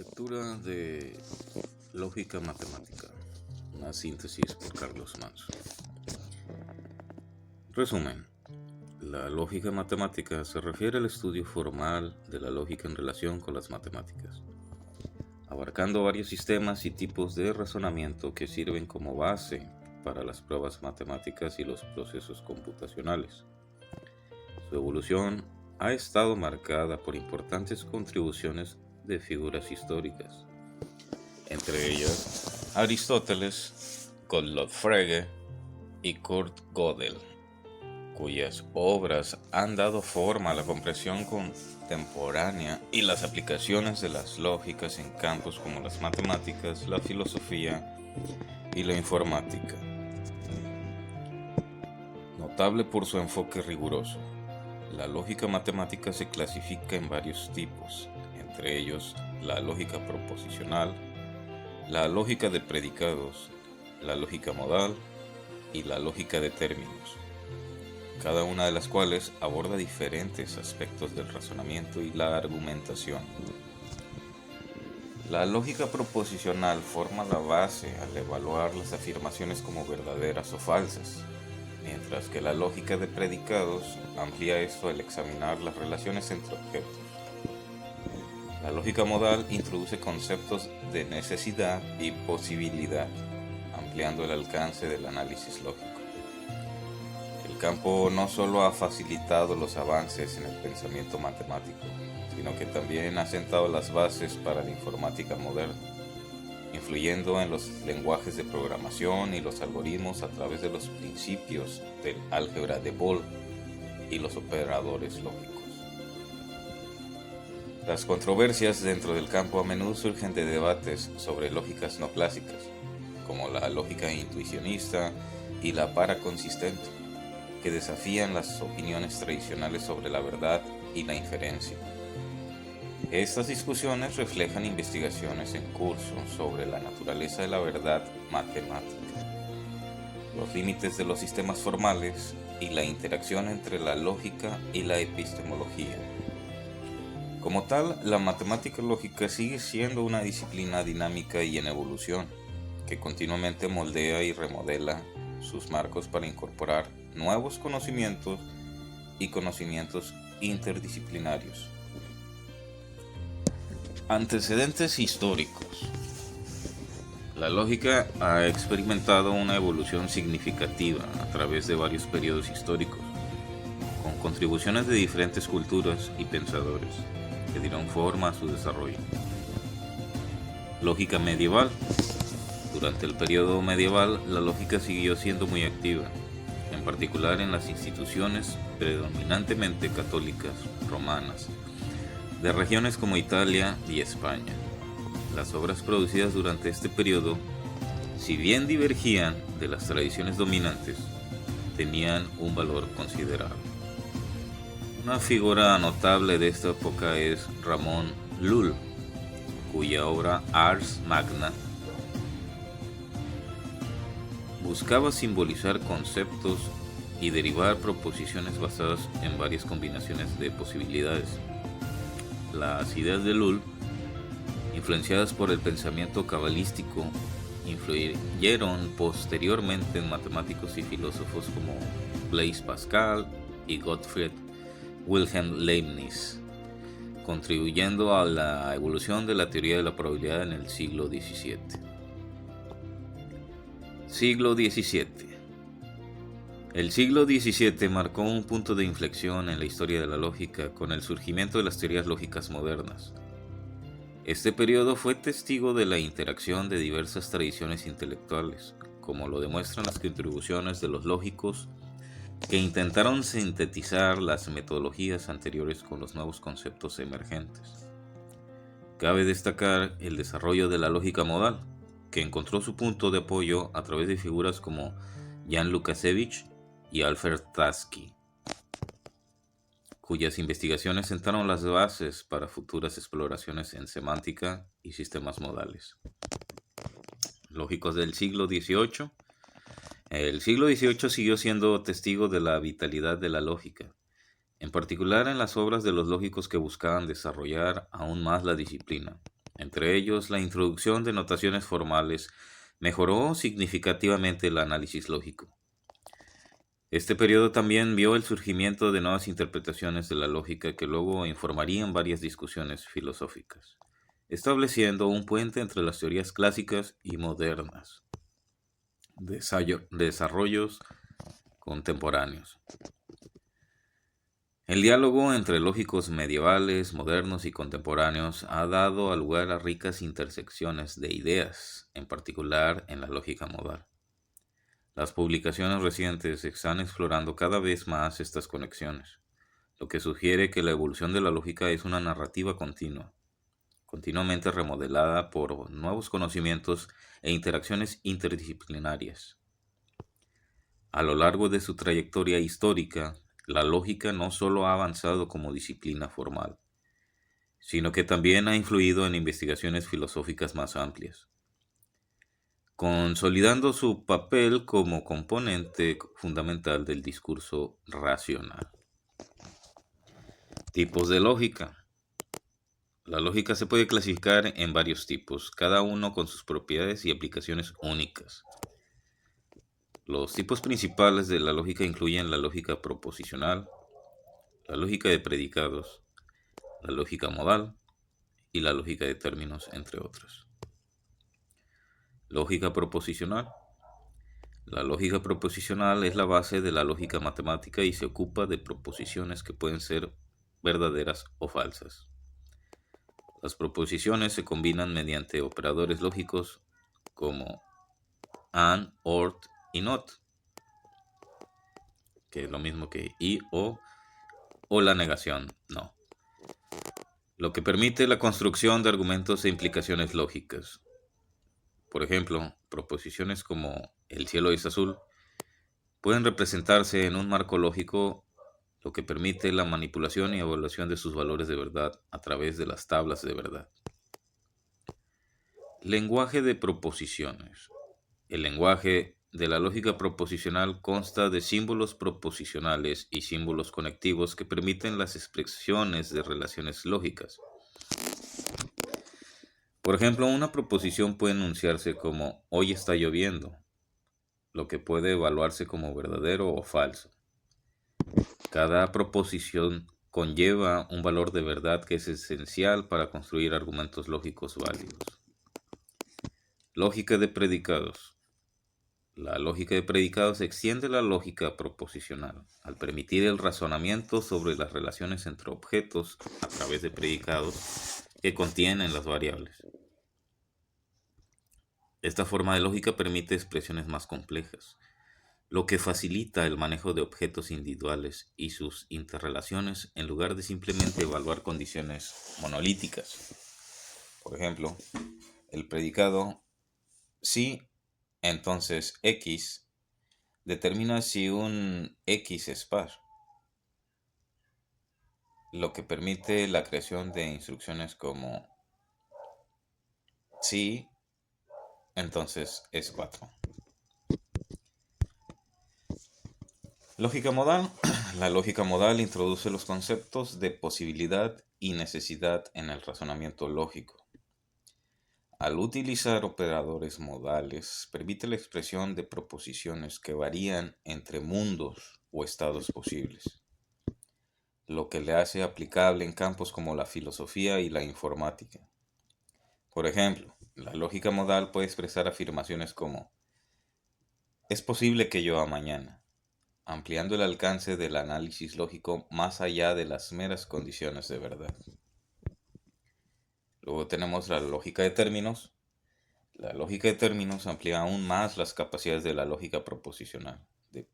Lectura de Lógica Matemática, una síntesis por Carlos Manso. Resumen. La lógica matemática se refiere al estudio formal de la lógica en relación con las matemáticas, abarcando varios sistemas y tipos de razonamiento que sirven como base para las pruebas matemáticas y los procesos computacionales. Su evolución ha estado marcada por importantes contribuciones de figuras históricas, entre ellas Aristóteles, Gottlob Frege y Kurt Gödel, cuyas obras han dado forma a la comprensión contemporánea y las aplicaciones de las lógicas en campos como las matemáticas, la filosofía y la informática. Notable por su enfoque riguroso, la lógica matemática se clasifica en varios tipos, entre ellos la lógica proposicional, la lógica de predicados, la lógica modal y la lógica de términos, cada una de las cuales aborda diferentes aspectos del razonamiento y la argumentación. La lógica proposicional forma la base al evaluar las afirmaciones como verdaderas o falsas, mientras que la lógica de predicados amplía esto al examinar las relaciones entre objetos. La lógica modal introduce conceptos de necesidad y posibilidad, ampliando el alcance del análisis lógico. El campo no solo ha facilitado los avances en el pensamiento matemático, sino que también ha sentado las bases para la informática moderna, influyendo en los lenguajes de programación y los algoritmos a través de los principios del álgebra de Boole y los operadores lógicos. Las controversias dentro del campo a menudo surgen de debates sobre lógicas no clásicas, como la lógica intuicionista y la paraconsistente, que desafían las opiniones tradicionales sobre la verdad y la inferencia. Estas discusiones reflejan investigaciones en curso sobre la naturaleza de la verdad matemática, los límites de los sistemas formales y la interacción entre la lógica y la epistemología. Como tal, la matemática lógica sigue siendo una disciplina dinámica y en evolución, que continuamente moldea y remodela sus marcos para incorporar nuevos conocimientos y conocimientos interdisciplinarios. Antecedentes históricos. La lógica ha experimentado una evolución significativa a través de varios periodos históricos, con contribuciones de diferentes culturas y pensadores que dieron forma a su desarrollo. Lógica medieval. Durante el periodo medieval, la lógica siguió siendo muy activa, en particular en las instituciones predominantemente católicas romanas, de regiones como Italia y España. Las obras producidas durante este periodo, si bien divergían de las tradiciones dominantes, tenían un valor considerable. Una figura notable de esta época es Ramon Llull, cuya obra Ars Magna buscaba simbolizar conceptos y derivar proposiciones basadas en varias combinaciones de posibilidades. Las ideas de Llull, influenciadas por el pensamiento cabalístico, influyeron posteriormente en matemáticos y filósofos como Blaise Pascal y Gottfried Wilhelm Leibniz, contribuyendo a la evolución de la teoría de la probabilidad en el siglo XVII. Siglo XVII. El siglo XVII marcó un punto de inflexión en la historia de la lógica con el surgimiento de las teorías lógicas modernas. Este periodo fue testigo de la interacción de diversas tradiciones intelectuales, como lo demuestran las contribuciones de los lógicos que intentaron sintetizar las metodologías anteriores con los nuevos conceptos emergentes. Cabe destacar el desarrollo de la lógica modal, que encontró su punto de apoyo a través de figuras como Jan Łukasiewicz y Alfred Tarski, cuyas investigaciones sentaron las bases para futuras exploraciones en semántica y sistemas modales. Lógicos del siglo XVIII. El siglo XVIII siguió siendo testigo de la vitalidad de la lógica, en particular en las obras de los lógicos que buscaban desarrollar aún más la disciplina, Entre ellos, la introducción de notaciones formales mejoró significativamente el análisis lógico. Este periodo también vio el surgimiento de nuevas interpretaciones de la lógica que luego informarían varias discusiones filosóficas, estableciendo un puente entre las teorías clásicas y modernas, desarrollos contemporáneos. El diálogo entre lógicos medievales, modernos y contemporáneos ha dado lugar a ricas intersecciones de ideas, en particular en la lógica modal. Las publicaciones recientes están explorando cada vez más estas conexiones, lo que sugiere que la evolución de la lógica es una narrativa continua, continuamente remodelada por nuevos conocimientos e interacciones interdisciplinarias. A lo largo de su trayectoria histórica, la lógica no solo ha avanzado como disciplina formal, sino que también ha influido en investigaciones filosóficas más amplias, consolidando su papel como componente fundamental del discurso racional. Tipos de lógica. La lógica se puede clasificar en varios tipos, cada uno con sus propiedades y aplicaciones únicas. Los tipos principales de la lógica incluyen la lógica proposicional, la lógica de predicados, la lógica modal y la lógica de términos, entre otros. Lógica proposicional. La lógica proposicional es la base de la lógica matemática y se ocupa de proposiciones que pueden ser verdaderas o falsas. Las proposiciones se combinan mediante operadores lógicos como and, or y not, que es lo mismo que y o la negación, no, lo que permite la construcción de argumentos e implicaciones lógicas. Por ejemplo, proposiciones como el cielo es azul pueden representarse en un marco lógico, lo que permite la manipulación y evaluación de sus valores de verdad a través de las tablas de verdad. Lenguaje de proposiciones. El lenguaje de la lógica proposicional consta de símbolos proposicionales y símbolos conectivos que permiten las expresiones de relaciones lógicas. Por ejemplo, una proposición puede enunciarse como hoy está lloviendo, lo que puede evaluarse como verdadero o falso. Cada proposición conlleva un valor de verdad que es esencial para construir argumentos lógicos válidos. Lógica de predicados. La lógica de predicados extiende la lógica proposicional al permitir el razonamiento sobre las relaciones entre objetos a través de predicados que contienen las variables. Esta forma de lógica permite expresiones más complejas, lo que facilita el manejo de objetos individuales y sus interrelaciones en lugar de simplemente evaluar condiciones monolíticas. Por ejemplo, el predicado si, entonces X, determina si un X es par, lo que permite la creación de instrucciones como si, entonces es 4. Lógica modal. La lógica modal introduce los conceptos de posibilidad y necesidad en el razonamiento lógico. Al utilizar operadores modales, permite la expresión de proposiciones que varían entre mundos o estados posibles, lo que le hace aplicable en campos como la filosofía y la informática. Por ejemplo, la lógica modal puede expresar afirmaciones como es posible que llueva mañana, ampliando el alcance del análisis lógico más allá de las meras condiciones de verdad. Luego tenemos la lógica de términos. La lógica de términos amplía aún más las capacidades de la lógica proposicional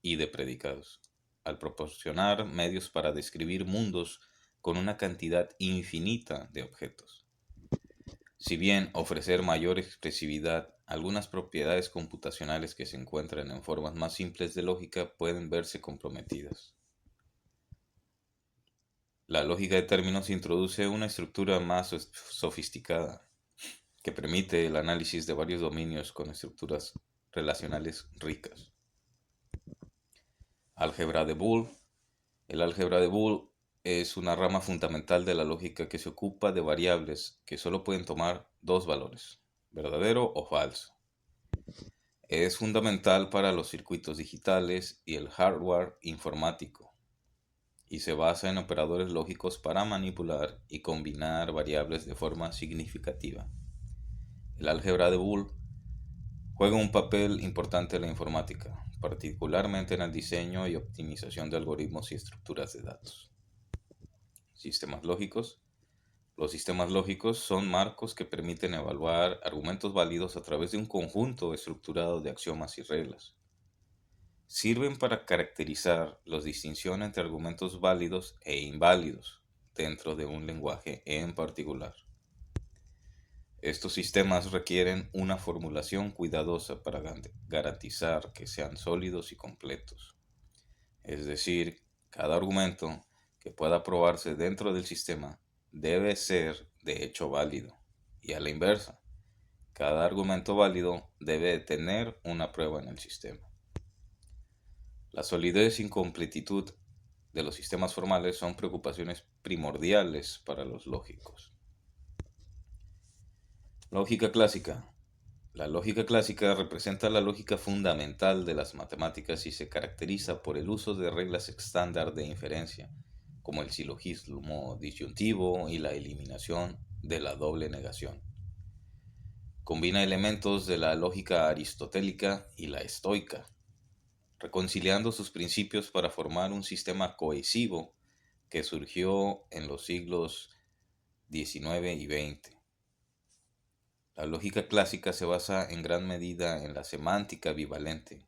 y de predicados, al proporcionar medios para describir mundos con una cantidad infinita de objetos. Si bien ofrecer mayor expresividad, algunas propiedades computacionales que se encuentran en formas más simples de lógica pueden verse comprometidas. La lógica de términos introduce una estructura más sofisticada que permite el análisis de varios dominios con estructuras relacionales ricas. Álgebra de Boole. El álgebra de Boole es una rama fundamental de la lógica que se ocupa de variables que solo pueden tomar dos valores, verdadero o falso. Es fundamental para los circuitos digitales y el hardware informático, y se basa en operadores lógicos para manipular y combinar variables de forma significativa. El álgebra de Boole juega un papel importante en la informática, particularmente en el diseño y optimización de algoritmos y estructuras de datos. Sistemas lógicos. Los sistemas lógicos son marcos que permiten evaluar argumentos válidos a través de un conjunto estructurado de axiomas y reglas. Sirven para caracterizar la distinción entre argumentos válidos e inválidos dentro de un lenguaje en particular. Estos sistemas requieren una formulación cuidadosa para garantizar que sean sólidos y completos. Es decir, cada argumento que pueda probarse dentro del sistema debe ser de hecho válido. Y a la inversa, cada argumento válido debe tener una prueba en el sistema. La solidez y completitud de los sistemas formales son preocupaciones primordiales para los lógicos. Lógica clásica. La lógica clásica representa la lógica fundamental de las matemáticas y se caracteriza por el uso de reglas estándar de inferencia, como el silogismo disyuntivo y la eliminación de la doble negación. Combina elementos de la lógica aristotélica y la estoica, reconciliando sus principios para formar un sistema cohesivo que surgió en los siglos XIX y XX. La lógica clásica se basa en gran medida en la semántica bivalente,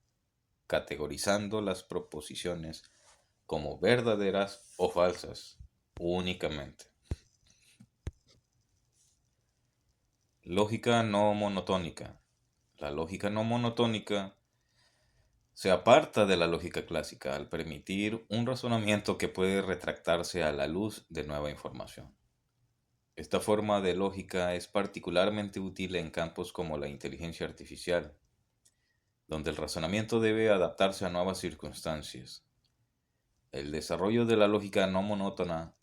categorizando las proposiciones como verdaderas o falsas únicamente. Lógica no monotónica. La lógica no monotónica se aparta de la lógica clásica al permitir un razonamiento que puede retractarse a la luz de nueva información. Esta forma de lógica es particularmente útil en campos como la inteligencia artificial, donde el razonamiento debe adaptarse a nuevas circunstancias. El desarrollo de la lógica no monótona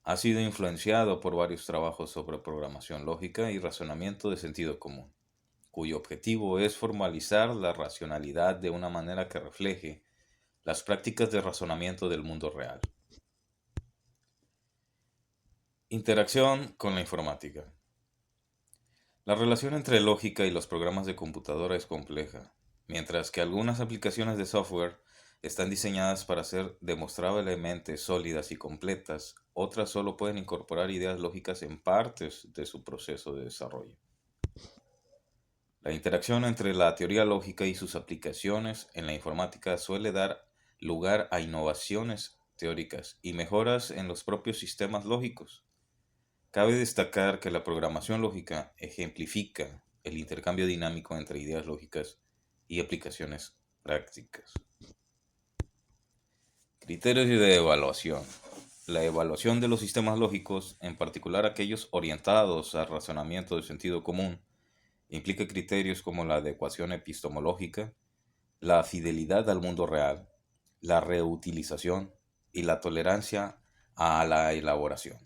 ha sido influenciado por varios trabajos sobre programación lógica y razonamiento de sentido común, cuyo objetivo es formalizar la racionalidad de una manera que refleje las prácticas de razonamiento del mundo real. Interacción con la informática. La relación entre lógica y los programas de computadora es compleja. Mientras que algunas aplicaciones de software están diseñadas para ser demostrablemente sólidas y completas, otras solo pueden incorporar ideas lógicas en partes de su proceso de desarrollo. La interacción entre la teoría lógica y sus aplicaciones en la informática suele dar lugar a innovaciones teóricas y mejoras en los propios sistemas lógicos. Cabe destacar que la programación lógica ejemplifica el intercambio dinámico entre ideas lógicas y aplicaciones prácticas. Criterios de evaluación. La evaluación de los sistemas lógicos, en particular aquellos orientados al razonamiento de sentido común, implica criterios como la adecuación epistemológica, la fidelidad al mundo real, la reutilización y la tolerancia a la elaboración.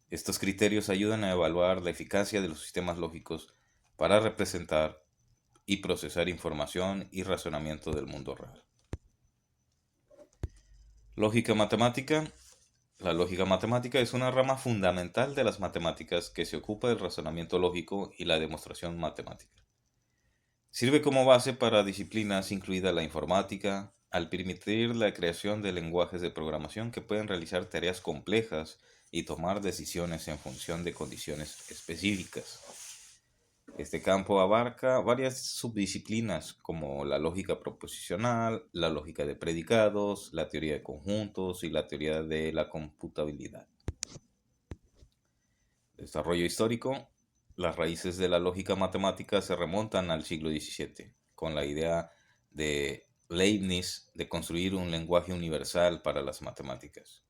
Estos criterios ayudan a evaluar la eficacia de los sistemas lógicos para representar y procesar información y razonamiento del mundo real. Lógica matemática. La lógica matemática es una rama fundamental de las matemáticas que se ocupa del razonamiento lógico y la demostración matemática. Sirve como base para disciplinas incluida la informática, al permitir la creación de lenguajes de programación que pueden realizar tareas complejas y tomar decisiones en función de condiciones específicas. Este campo abarca varias subdisciplinas como la lógica proposicional, la lógica de predicados, la teoría de conjuntos y la teoría de la computabilidad. Desarrollo histórico. Las raíces de la lógica matemática se remontan al siglo XVII, con la idea de Leibniz de construir un lenguaje universal para las matemáticas.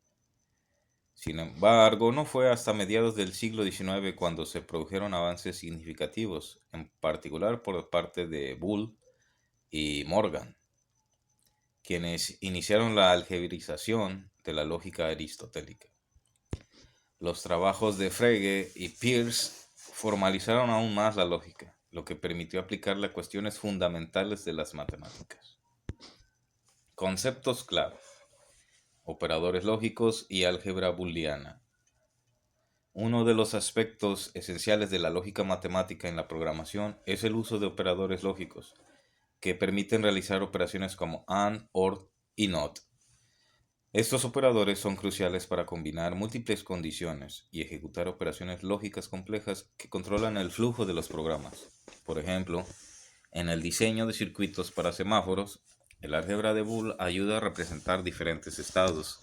Sin embargo, no fue hasta mediados del siglo XIX cuando se produjeron avances significativos, en particular por parte de Boole y Morgan, quienes iniciaron la algebraización de la lógica aristotélica. Los trabajos de Frege y Peirce formalizaron aún más la lógica, lo que permitió aplicarla a cuestiones fundamentales de las matemáticas. Conceptos clave: operadores lógicos y álgebra booleana. Uno de los aspectos esenciales de la lógica matemática en la programación es el uso de operadores lógicos, que permiten realizar operaciones como AND, OR y NOT. Estos operadores son cruciales para combinar múltiples condiciones y ejecutar operaciones lógicas complejas que controlan el flujo de los programas. Por ejemplo, en el diseño de circuitos para semáforos, el álgebra de Boole ayuda a representar diferentes estados,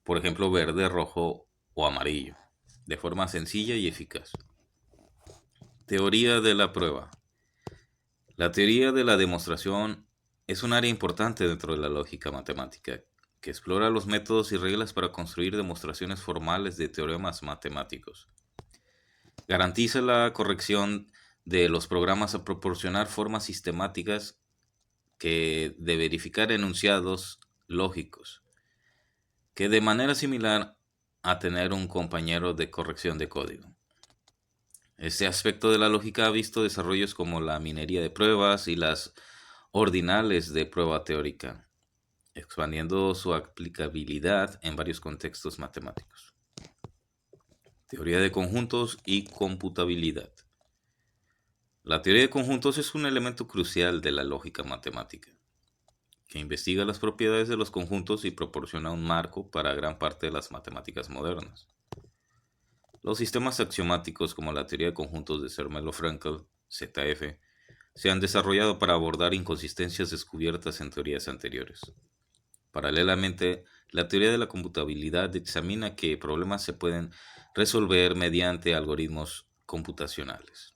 por ejemplo verde, rojo o amarillo, de forma sencilla y eficaz. Teoría de la prueba. La teoría de la demostración es un área importante dentro de la lógica matemática, que explora los métodos y reglas para construir demostraciones formales de teoremas matemáticos. Garantiza la corrección de los programas a proporcionar formas sistemáticas de verificar enunciados lógicos, que de manera similar a tener un compañero de corrección de código. Este aspecto de la lógica ha visto desarrollos como la minería de pruebas y las ordinales de prueba teórica, expandiendo su aplicabilidad en varios contextos matemáticos. Teoría de conjuntos y computabilidad. La teoría de conjuntos es un elemento crucial de la lógica matemática, que investiga las propiedades de los conjuntos y proporciona un marco para gran parte de las matemáticas modernas. Los sistemas axiomáticos como la teoría de conjuntos de Zermelo-Fraenkel, ZF, se han desarrollado para abordar inconsistencias descubiertas en teorías anteriores. Paralelamente, la teoría de la computabilidad examina qué problemas se pueden resolver mediante algoritmos computacionales,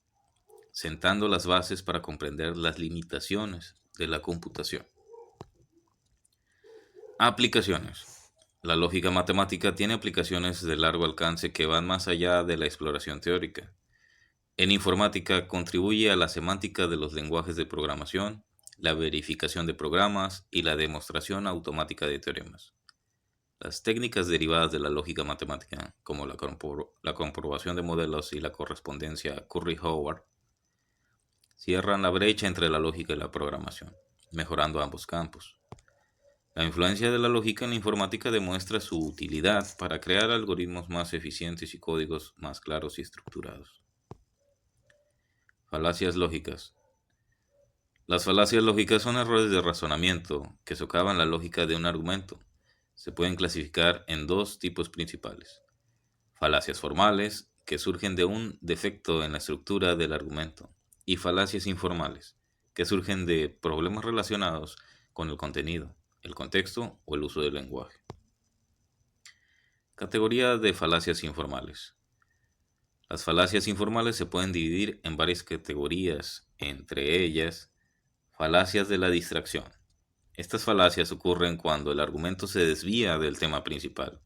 sentando las bases para comprender las limitaciones de la computación. Aplicaciones. La lógica matemática tiene aplicaciones de largo alcance que van más allá de la exploración teórica. En informática contribuye a la semántica de los lenguajes de programación, la verificación de programas y la demostración automática de teoremas. Las técnicas derivadas de la lógica matemática, como la comprobación de modelos y la correspondencia Curry-Howard, cierran la brecha entre la lógica y la programación, mejorando ambos campos. La influencia de la lógica en la informática demuestra su utilidad para crear algoritmos más eficientes y códigos más claros y estructurados. Falacias lógicas. Las falacias lógicas son errores de razonamiento que socavan la lógica de un argumento. Se pueden clasificar en dos tipos principales: falacias formales, que surgen de un defecto en la estructura del argumento, y falacias informales, que surgen de problemas relacionados con el contenido, el contexto o el uso del lenguaje. Categoría de falacias informales. Las falacias informales se pueden dividir en varias categorías, entre ellas falacias de la distracción. Estas falacias ocurren cuando el argumento se desvía del tema principal,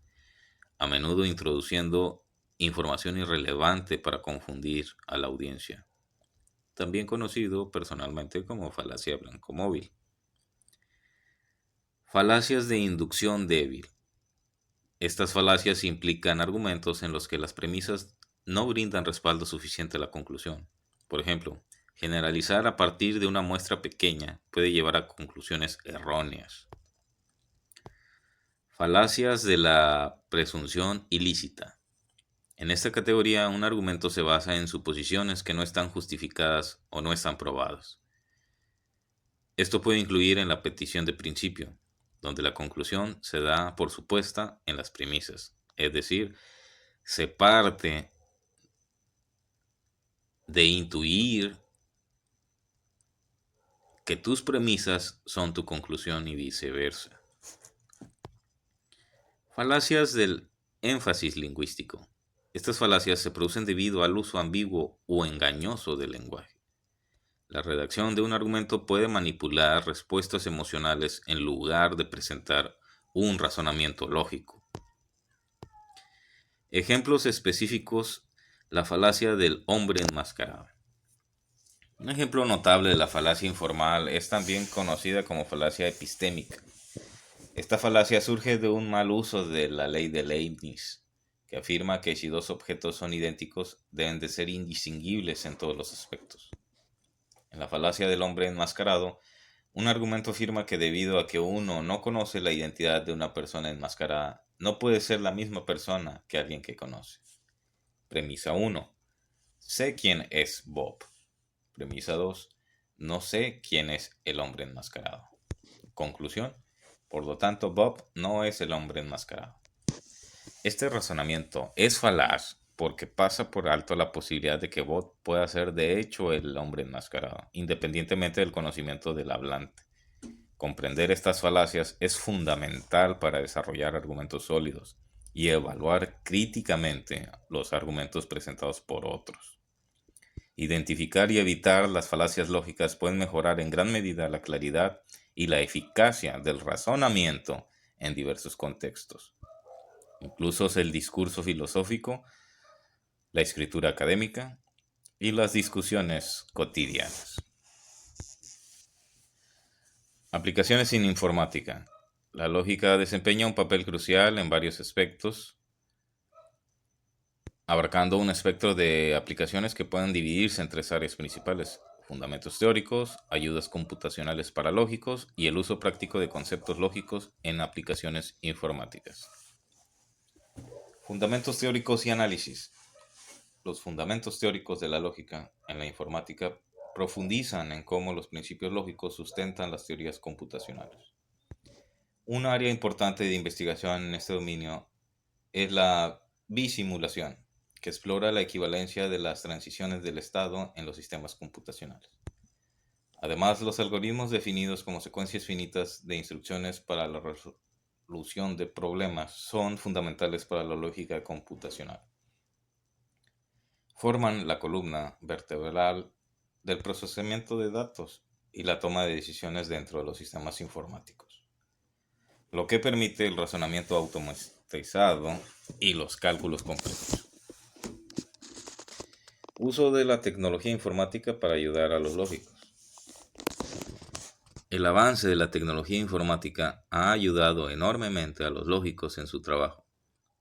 a menudo introduciendo información irrelevante para confundir a la audiencia, también conocido personalmente como falacia blanco-móvil. Falacias de inducción débil. Estas falacias implican argumentos en los que las premisas no brindan respaldo suficiente a la conclusión. Por ejemplo, generalizar a partir de una muestra pequeña puede llevar a conclusiones erróneas. Falacias de la presunción ilícita. En esta categoría, un argumento se basa en suposiciones que no están justificadas o no están probadas. Esto puede incluir en la petición de principio, donde la conclusión se da por supuesta en las premisas, es decir, se parte de intuir que tus premisas son tu conclusión y viceversa. Falacias del énfasis lingüístico. Estas falacias se producen debido al uso ambiguo o engañoso del lenguaje. La redacción de un argumento puede manipular respuestas emocionales en lugar de presentar un razonamiento lógico. Ejemplos específicos: la falacia del hombre enmascarado. Un ejemplo notable de la falacia informal es también conocida como falacia epistémica. Esta falacia surge de un mal uso de la ley de Leibniz, que afirma que si dos objetos son idénticos, deben de ser indistinguibles en todos los aspectos. En la falacia del hombre enmascarado, un argumento afirma que debido a que uno no conoce la identidad de una persona enmascarada, no puede ser la misma persona que alguien que conoce. Premisa 1. Sé quién es Bob. Premisa 2. No sé quién es el hombre enmascarado. Conclusión. Por lo tanto, Bob no es el hombre enmascarado. Este razonamiento es falaz porque pasa por alto la posibilidad de que Bob pueda ser de hecho el hombre enmascarado, independientemente del conocimiento del hablante. Comprender estas falacias es fundamental para desarrollar argumentos sólidos y evaluar críticamente los argumentos presentados por otros. Identificar y evitar las falacias lógicas pueden mejorar en gran medida la claridad y la eficacia del razonamiento en diversos contextos. Incluso el discurso filosófico, la escritura académica y las discusiones cotidianas. Aplicaciones en informática. La lógica desempeña un papel crucial en varios aspectos, abarcando un espectro de aplicaciones que pueden dividirse en tres áreas principales: fundamentos teóricos, ayudas computacionales para lógicos y el uso práctico de conceptos lógicos en aplicaciones informáticas. Fundamentos teóricos y análisis. Los fundamentos teóricos de la lógica en la informática profundizan en cómo los principios lógicos sustentan las teorías computacionales. Un área importante de investigación en este dominio es la bisimulación, que explora la equivalencia de las transiciones del estado en los sistemas computacionales. Además, los algoritmos definidos como secuencias finitas de instrucciones para la resolución de problemas son fundamentales para la lógica computacional. Forman la columna vertebral del procesamiento de datos y la toma de decisiones dentro de los sistemas informáticos, lo que permite el razonamiento automatizado y los cálculos complejos. Uso de la tecnología informática para ayudar a los lógicos. El avance de la tecnología informática ha ayudado enormemente a los lógicos en su trabajo,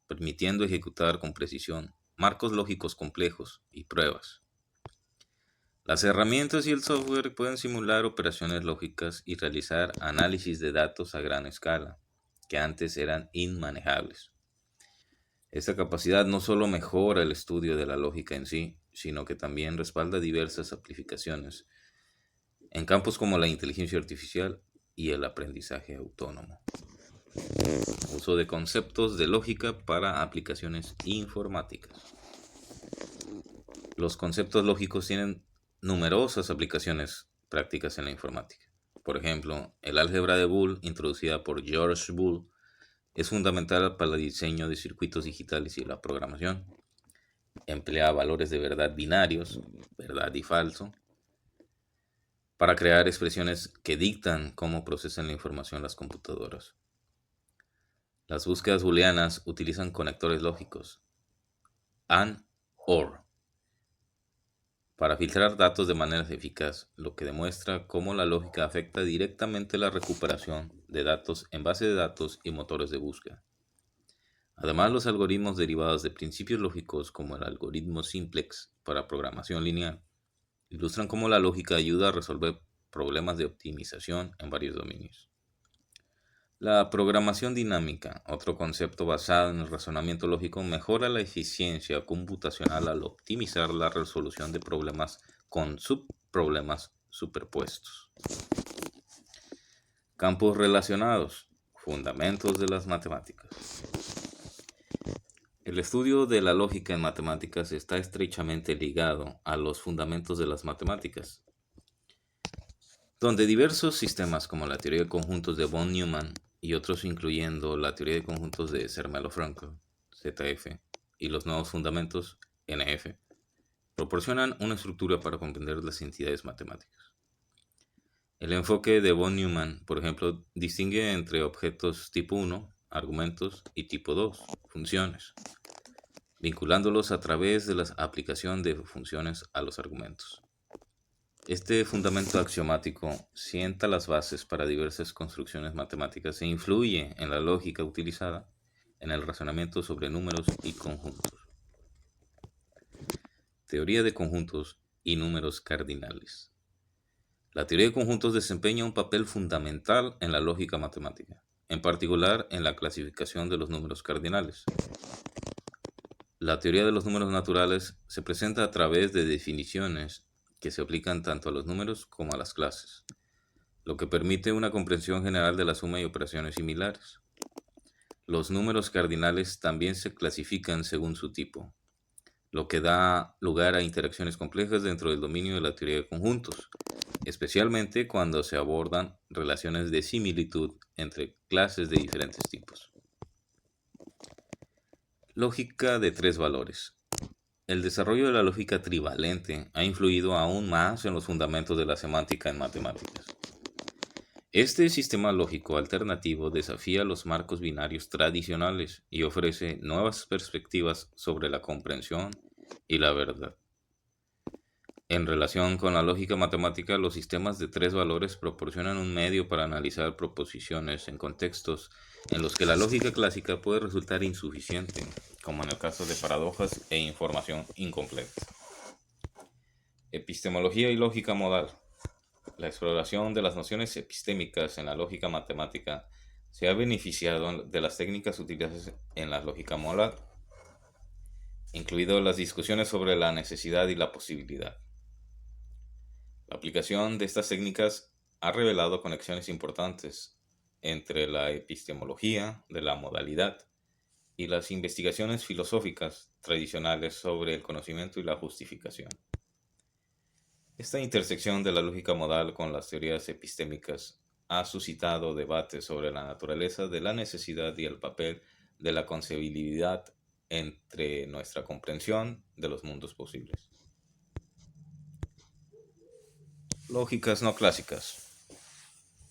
permitiendo ejecutar con precisión marcos lógicos complejos y pruebas. Las herramientas y el software pueden simular operaciones lógicas y realizar análisis de datos a gran escala, que antes eran inmanejables. Esta capacidad no solo mejora el estudio de la lógica en sí, sino que también respalda diversas aplicaciones en campos como la inteligencia artificial y el aprendizaje autónomo. Uso de conceptos de lógica para aplicaciones informáticas. Los conceptos lógicos tienen numerosas aplicaciones prácticas en la informática. Por ejemplo, el álgebra de Boole, introducida por George Boole, es fundamental para el diseño de circuitos digitales y la programación. Emplea valores de verdad binarios, verdad y falso, para crear expresiones que dictan cómo procesan la información las computadoras. Las búsquedas booleanas utilizan conectores lógicos, AND, OR, para filtrar datos de manera eficaz, lo que demuestra cómo la lógica afecta directamente la recuperación de datos en base de datos y motores de búsqueda. Además, los algoritmos derivados de principios lógicos, como el algoritmo simplex para programación lineal, ilustran cómo la lógica ayuda a resolver problemas de optimización en varios dominios. La programación dinámica, otro concepto basado en el razonamiento lógico, mejora la eficiencia computacional al optimizar la resolución de problemas con subproblemas superpuestos. Campos relacionados, fundamentos de las matemáticas. El estudio de la lógica en matemáticas está estrechamente ligado a los fundamentos de las matemáticas, donde diversos sistemas como la teoría de conjuntos de von Neumann y otros, incluyendo la teoría de conjuntos de Zermelo-Fraenkel, ZF, y los nuevos fundamentos, NF, proporcionan una estructura para comprender las entidades matemáticas. El enfoque de von Neumann, por ejemplo, distingue entre objetos tipo 1, argumentos, y tipo 2, funciones, vinculándolos a través de la aplicación de funciones a los argumentos. Este fundamento axiomático sienta las bases para diversas construcciones matemáticas e influye en la lógica utilizada en el razonamiento sobre números y conjuntos. Teoría de conjuntos y números cardinales. La teoría de conjuntos desempeña un papel fundamental en la lógica matemática, en particular en la clasificación de los números cardinales. La teoría de los números naturales se presenta a través de definiciones que se aplican tanto a los números como a las clases, lo que permite una comprensión general de la suma y operaciones similares. Los números cardinales también se clasifican según su tipo, lo que da lugar a interacciones complejas dentro del dominio de la teoría de conjuntos, especialmente cuando se abordan relaciones de similitud entre clases de diferentes tipos. Lógica de tres valores. El desarrollo de la lógica trivalente ha influido aún más en los fundamentos de la semántica en matemáticas. Este sistema lógico alternativo desafía los marcos binarios tradicionales y ofrece nuevas perspectivas sobre la comprensión y la verdad. En relación con la lógica matemática, los sistemas de tres valores proporcionan un medio para analizar proposiciones en contextos en los que la lógica clásica puede resultar insuficiente, como en el caso de paradojas e información incompleta. Epistemología y lógica modal. La exploración de las nociones epistémicas en la lógica matemática se ha beneficiado de las técnicas utilizadas en la lógica modal, incluido las discusiones sobre la necesidad y la posibilidad. La aplicación de estas técnicas ha revelado conexiones importantes entre la epistemología de la modalidad y las investigaciones filosóficas tradicionales sobre el conocimiento y la justificación. Esta intersección de la lógica modal con las teorías epistémicas ha suscitado debates sobre la naturaleza de la necesidad y el papel de la concebibilidad entre nuestra comprensión de los mundos posibles. Lógicas no clásicas.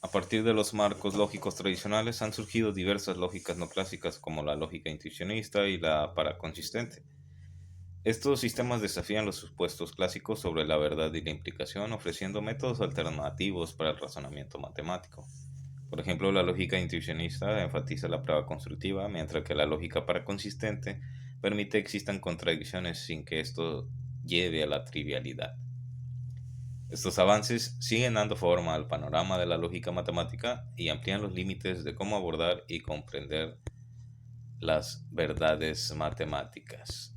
A partir de los marcos lógicos tradicionales han surgido diversas lógicas no clásicas como la lógica intuicionista y la paraconsistente. Estos sistemas desafían los supuestos clásicos sobre la verdad y la implicación, ofreciendo métodos alternativos para el razonamiento matemático. Por ejemplo, la lógica intuicionista enfatiza la prueba constructiva, mientras que la lógica paraconsistente permite que existan contradicciones sin que esto lleve a la trivialidad. Estos avances siguen dando forma al panorama de la lógica matemática y amplían los límites de cómo abordar y comprender las verdades matemáticas.